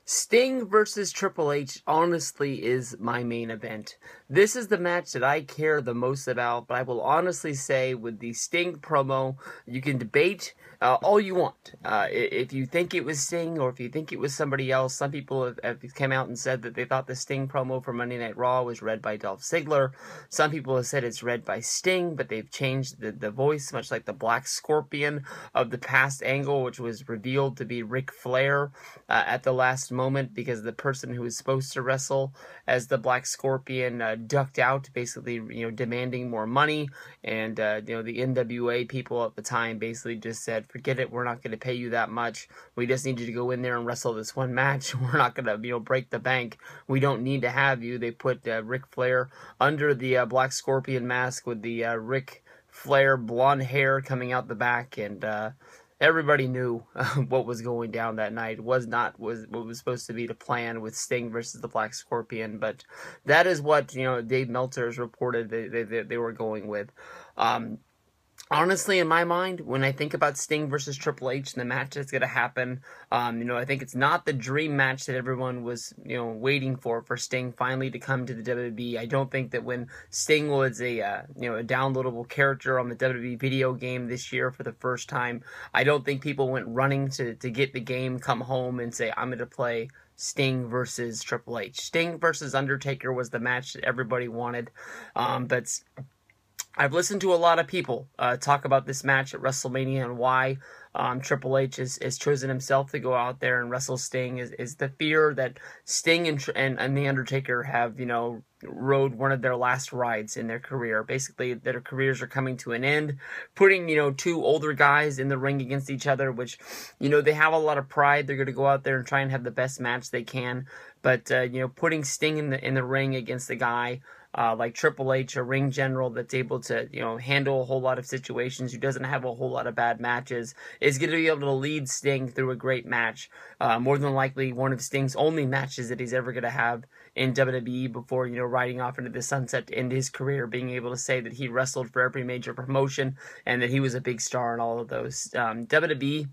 Sting versus Triple H honestly is my main event. This is the match that I care the most about, but I will honestly say with the Sting promo, you can debate all you want. If you think it was Sting or if you think it was somebody else, some people have come out and said that they thought the Sting promo for Monday Night Raw was read by Dolph Ziggler. Some people have said it's read by Sting, but they've changed the voice, much like the Black Scorpion of the past angle, which was revealed to be Ric Flair at the last moment because the person who was supposed to wrestle as the Black Scorpion ducked out, basically, demanding more money. And, the NWA people at the time basically just said, forget it, we're not going to pay you that much. We just need you to go in there and wrestle this one match. We're not going to, break the bank. We don't need to have you. They put Ric Flair under the Black Scorpion mask with the Ric Flair blonde hair coming out the back, and everybody knew what was going down that night. It was not what was supposed to be the plan with Sting versus the Black Scorpion, but that is what Dave Meltzer has reported they were going with. Honestly, in my mind, when I think about Sting versus Triple H and the match that's going to happen, I think it's not the dream match that everyone was, waiting for Sting finally to come to the WWE. I don't think that when Sting was a downloadable character on the WWE video game this year for the first time, I don't think people went running to get the game, come home and say, I'm going to play Sting versus Triple H. Sting versus Undertaker was the match that everybody wanted, but I've listened to a lot of people talk about this match at WrestleMania and why Triple H has chosen himself to go out there and wrestle Sting is the fear that Sting and The Undertaker have, rode one of their last rides in their career. Basically, their careers are coming to an end, putting, two older guys in the ring against each other, which, they have a lot of pride. They're going to go out there and try and have the best match they can. But, putting Sting in the ring against a guy like Triple H, a ring general that's able to, handle a whole lot of situations, who doesn't have a whole lot of bad matches, is going to be able to lead Sting through a great match. More than likely one of Sting's only matches that he's ever going to have in WWE before, riding off into the sunset to end his career, being able to say that he wrestled for every major promotion and that he was a big star in all of those. WWE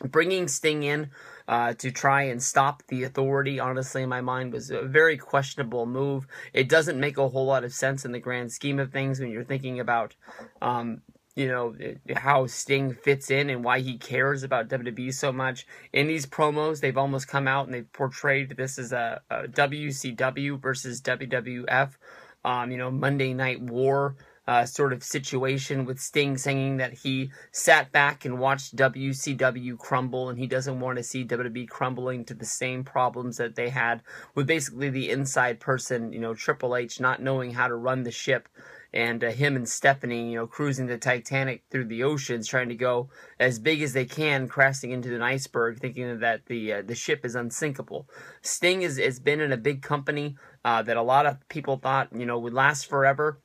bringing Sting in to try and stop the Authority, honestly, in my mind, was a very questionable move. It doesn't make a whole lot of sense in the grand scheme of things when you're thinking about, how Sting fits in and why he cares about WWE so much. In these promos, they've almost come out and they've portrayed this as a WCW versus WWF, Monday Night War sort of situation, with Sting saying that he sat back and watched WCW crumble and he doesn't want to see WWE crumbling to the same problems that they had with basically the inside person, Triple H, not knowing how to run the ship, and him and Stephanie, cruising the Titanic through the oceans, trying to go as big as they can, crashing into an iceberg, thinking that the ship is unsinkable. Sting has been in a big company that a lot of people thought, would last forever.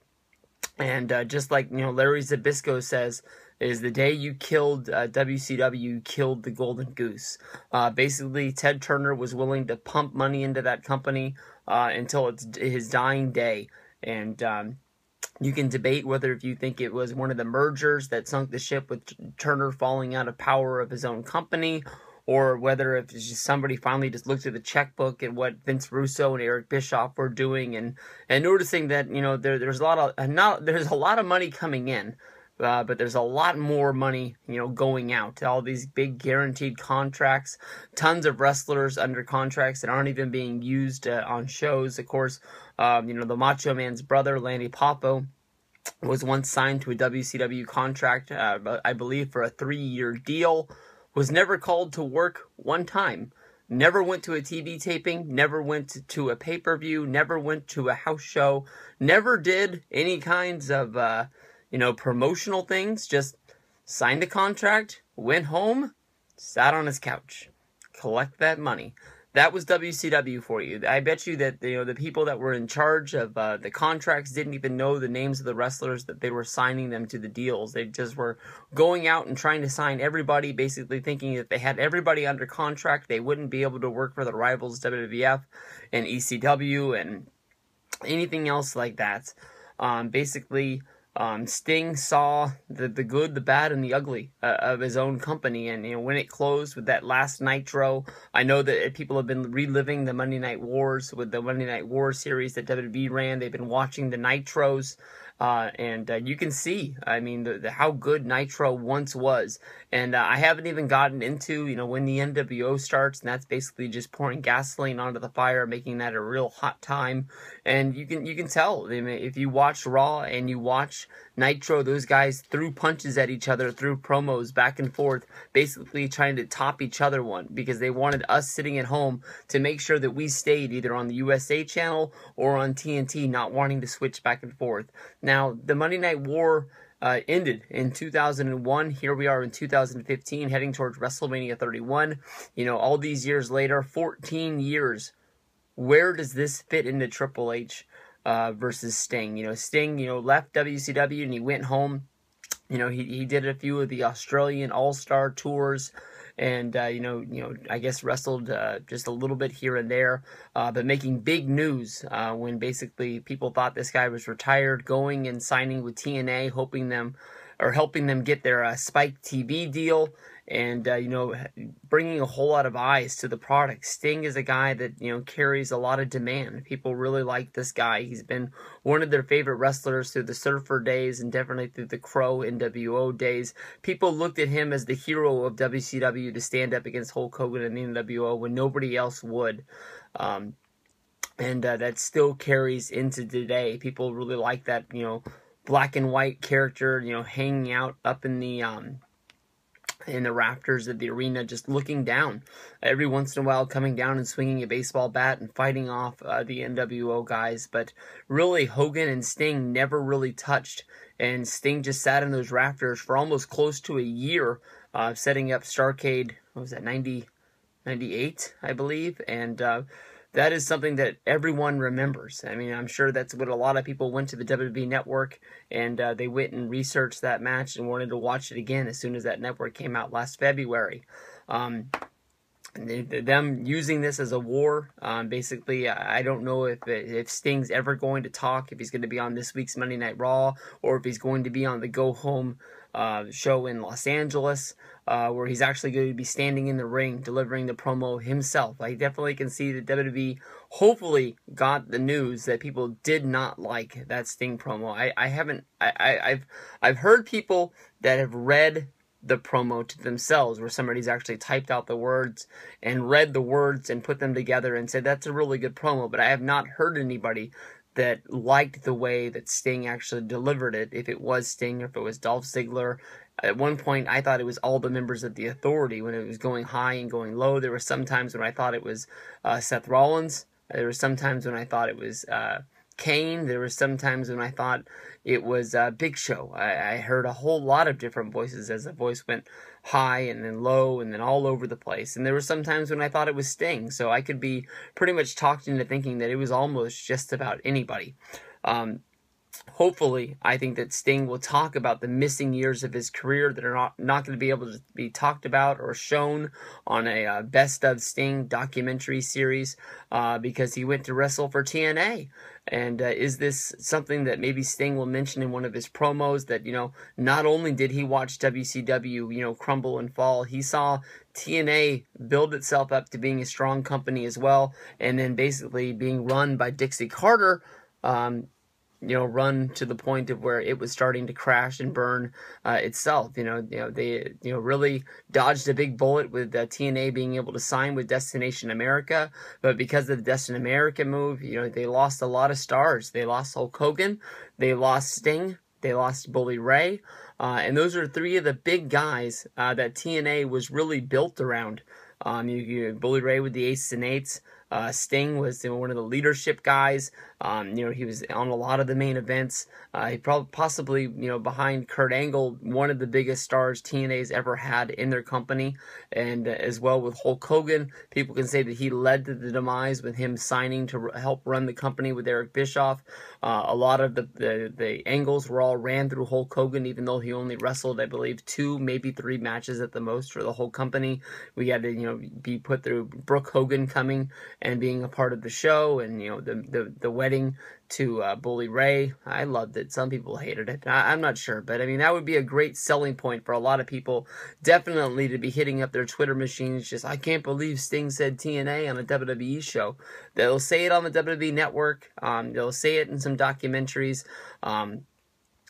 And just like, Larry Zbyszko says, is the day you killed WCW, you killed the Golden Goose. Basically, Ted Turner was willing to pump money into that company until it's his dying day. And you can debate whether if you think it was one of the mergers that sunk the ship with Turner falling out of power of his own company, or whether if it's just somebody finally just looked at the checkbook and what Vince Russo and Eric Bischoff were doing, and noticing that there's a lot of money coming in, but there's a lot more money going out. All these big guaranteed contracts, tons of wrestlers under contracts that aren't even being used on shows. Of course, the Macho Man's brother, Lanny Poffo, was once signed to a WCW contract, I believe for a 3-year deal. Was never called to work one time. Never went to a TV taping, never went to a pay-per-view, never went to a house show, never did any kinds of, promotional things. Just signed a contract, went home, sat on his couch, collect that money. That was WCW for you. I bet you that the people that were in charge of the contracts didn't even know the names of the wrestlers that they were signing them to the deals. They just were going out and trying to sign everybody, basically thinking that they had everybody under contract. They wouldn't be able to work for the rivals WWF and ECW and anything else like that. Basically, Sting saw the good, the bad, and the ugly of his own company, and when it closed with that last Nitro, I know that people have been reliving the Monday Night Wars with the Monday Night Wars series that WWE ran. They've been watching the Nitros. And you can see, I mean, how good Nitro once was. And I haven't even gotten into, when the NWO starts, and that's basically just pouring gasoline onto the fire, making that a real hot time. And you can tell, I mean, if you watch Raw and you watch Nitro, those guys threw punches at each other, threw promos back and forth, basically trying to top each other one, because they wanted us sitting at home to make sure that we stayed either on the USA channel or on TNT, not wanting to switch back and forth. Now, the Monday Night War ended in 2001. Here we are in 2015, heading towards WrestleMania 31. All these years later, 14 years. Where does this fit into Triple H versus Sting? Sting, left WCW and he went home. He did a few of the Australian All-Star tours. And, I guess wrestled just a little bit here and there, but making big news when basically people thought this guy was retired, going and signing with TNA, helping them get their Spike TV deal, and, bringing a whole lot of eyes to the product. Sting is a guy that, carries a lot of demand. People really like this guy. He's been one of their favorite wrestlers through the Surfer days and definitely through the Crow NWO days. People looked at him as the hero of WCW to stand up against Hulk Hogan and the NWO when nobody else would. And that still carries into today. People really like that, black and white character, hanging out up in the rafters of the arena, just looking down. Every once in a while coming down and swinging a baseball bat and fighting off the NWO guys. But really, Hogan and Sting never really touched. And Sting just sat in those rafters for almost close to a year, setting up Starrcade, what was that, 98, I believe. And that is something that everyone remembers. I mean, I'm sure that's what a lot of people went to the WWE Network, and they went and researched that match and wanted to watch it again as soon as that network came out last February. Them using this as a war, basically, I don't know if Sting's ever going to talk, if he's going to be on this week's Monday Night Raw, or if he's going to be on the Go Home show in Los Angeles, where he's actually going to be standing in the ring delivering the promo himself. I definitely can see that WWE hopefully got the news that people did not like that Sting promo. I've heard people that have read the promo to themselves, where somebody's actually typed out the words and read the words and put them together and said that's a really good promo, but I have not heard anybody that liked the way that Sting actually delivered it. If it was Sting or if it was Dolph Ziggler. At one point, I thought it was all the members of the Authority when it was going high and going low. There were some times when I thought it was Seth Rollins. There were some times when I thought it was Kane. There were some times when I thought it was Big Show. I heard a whole lot of different voices as the voice went high and then low and then all over the place. And there were some times when I thought it was Sting. So I could be pretty much talked into thinking that it was almost just about anybody. Hopefully, I think that Sting will talk about the missing years of his career that are not going to be able to be talked about or shown on a Best of Sting documentary series because he went to wrestle for TNA. And is this something that maybe Sting will mention in one of his promos that, not only did he watch WCW, crumble and fall, he saw TNA build itself up to being a strong company as well, and then basically being run by Dixie Carter, run to the point of where it was starting to crash and burn itself. They really dodged a big bullet with TNA being able to sign with Destination America, but because of the Destination America move, they lost a lot of stars. They lost Hulk Hogan, they lost Sting, they lost Bully Ray, and those are three of the big guys that TNA was really built around. Bully Ray with the Aces and Eights. Sting was one of the leadership guys. He was on a lot of the main events. He possibly, behind Kurt Angle, one of the biggest stars TNA's ever had in their company. And as well with Hulk Hogan, people can say that he led to the demise with him signing to help run the company with Eric Bischoff. A lot of the angles were all ran through Hulk Hogan, even though he only wrestled, I believe, 2, maybe 3 matches at the most for the whole company. We had to, be put through Brooke Hogan coming and being a part of the show, and the wedding to Bully Ray. I loved it. Some people hated it. I'm not sure, but I mean, that would be a great selling point for a lot of people. Definitely to be hitting up their Twitter machines. Just, I can't believe Sting said TNA on a WWE show. They'll say it on the WWE Network. They'll say it in some documentaries.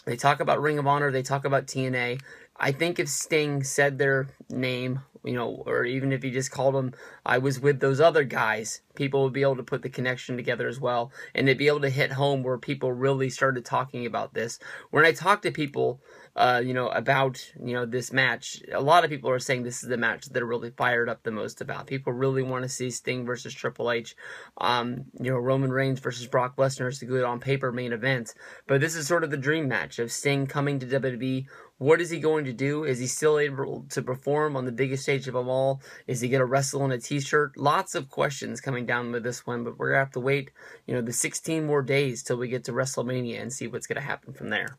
They talk about Ring of Honor. They talk about TNA. I think if Sting said their name, or even if he just called them, I was with those other guys, people would be able to put the connection together as well. And they'd be able to hit home where people really started talking about this. When I talk to people, about, this match, a lot of people are saying this is the match that they're really fired up the most about. People really want to see Sting versus Triple H. Roman Reigns versus Brock Lesnar is the good on paper main event. But this is sort of the dream match of Sting coming to WWE. What is he going to do? Is he still able to perform on the biggest stage of them all? Is he going to wrestle in a t-shirt? Lots of questions coming down with this one, but we're going to have to wait, the 16 more days till we get to WrestleMania and see what's going to happen from there.